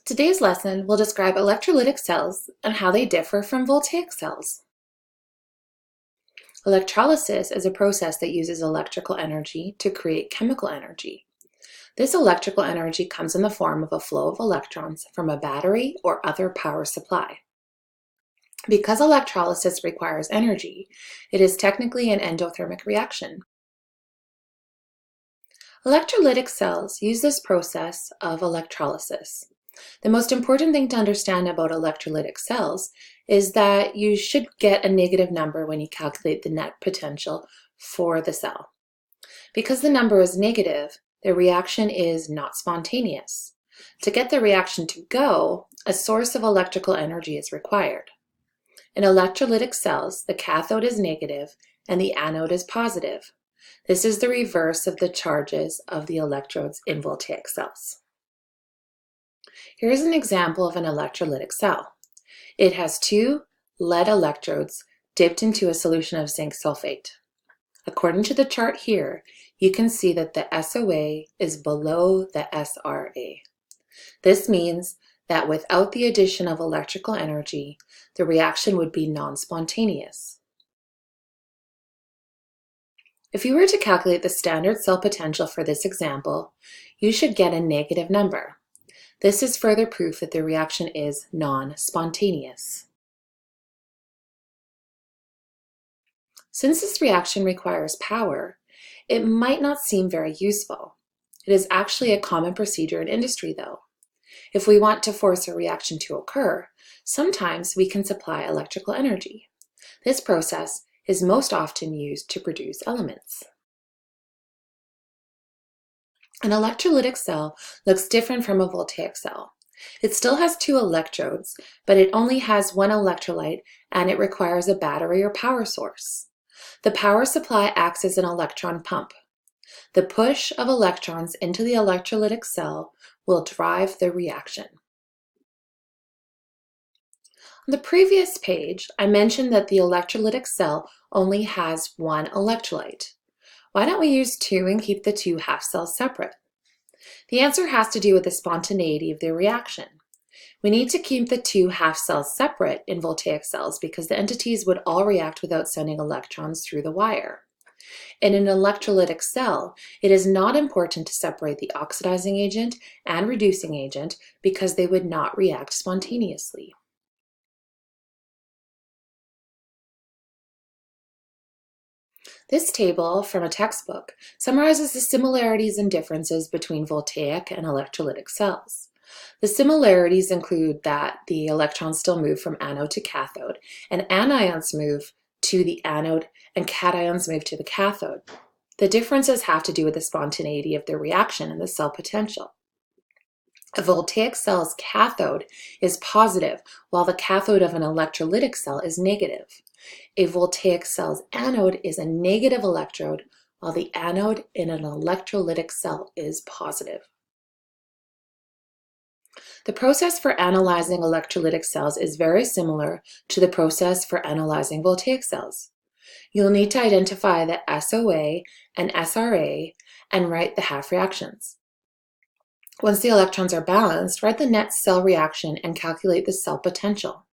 Today's lesson will describe electrolytic cells and how they differ from voltaic cells. Electrolysis is a process that uses electrical energy to create chemical energy. This electrical energy comes in the form of a flow of electrons from a battery or other power supply. Because electrolysis requires energy, it is technically an endothermic reaction. Electrolytic cells use this process of electrolysis. The most important thing to understand about electrolytic cells is that you should get a negative number when you calculate the net potential for the cell. Because the number is negative, the reaction is not spontaneous. To get the reaction to go, a source of electrical energy is required. In electrolytic cells, the cathode is negative and the anode is positive. This is the reverse of the charges of the electrodes in voltaic cells. Here is an example of an electrolytic cell. It has two lead electrodes dipped into a solution of zinc sulfate. According to the chart here, you can see that the SOA is below the SRA. This means that without the addition of electrical energy, the reaction would be non-spontaneous. If you were to calculate the standard cell potential for this example, you should get a negative number. This is further proof that the reaction is non-spontaneous. Since this reaction requires power, it might not seem very useful. It is actually a common procedure in industry, though. If we want to force a reaction to occur, sometimes we can supply electrical energy. This process is most often used to produce elements. An electrolytic cell looks different from a voltaic cell. It still has two electrodes, but it only has one electrolyte and it requires a battery or power source. The power supply acts as an electron pump. The push of electrons into the electrolytic cell will drive the reaction. On the previous page, I mentioned that the electrolytic cell only has one electrolyte. Why don't we use two and keep the two half cells separate? The answer has to do with the spontaneity of the reaction. We need to keep the two half cells separate in voltaic cells because the entities would all react without sending electrons through the wire. In an electrolytic cell, it is not important to separate the oxidizing agent and reducing agent because they would not react spontaneously. This table from a textbook summarizes the similarities and differences between voltaic and electrolytic cells. The similarities include that the electrons still move from anode to cathode, and anions move to the anode and cations move to the cathode. The differences have to do with the spontaneity of the reaction and the cell potential. A voltaic cell's cathode is positive, while the cathode of an electrolytic cell is negative. A voltaic cell's anode is a negative electrode, while the anode in an electrolytic cell is positive. The process for analyzing electrolytic cells is very similar to the process for analyzing voltaic cells. You'll need to identify the SOA and SRA and write the half reactions. Once the electrons are balanced, write the net cell reaction and calculate the cell potential.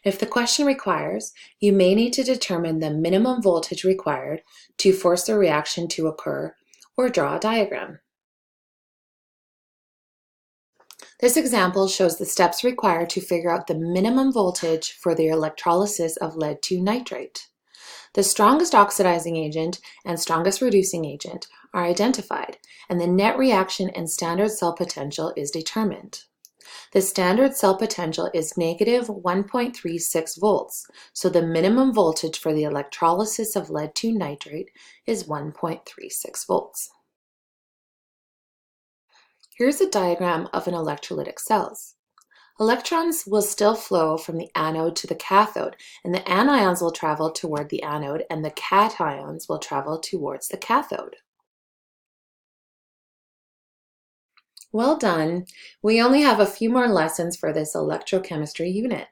If the question requires, you may need to determine the minimum voltage required to force the reaction to occur or draw a diagram. This example shows the steps required to figure out the minimum voltage for the electrolysis of lead-2 nitrate. The strongest oxidizing agent and strongest reducing agent are identified, and the net reaction and standard cell potential is determined. The standard cell potential is negative 1.36 volts, so the minimum voltage for the electrolysis of lead-2 nitrate is 1.36 volts. Here's a diagram of an electrolytic cells. Electrons will still flow from the anode to the cathode, and the anions will travel toward the anode, and the cations will travel towards the cathode. Well done! We only have a few more lessons for this electrochemistry unit.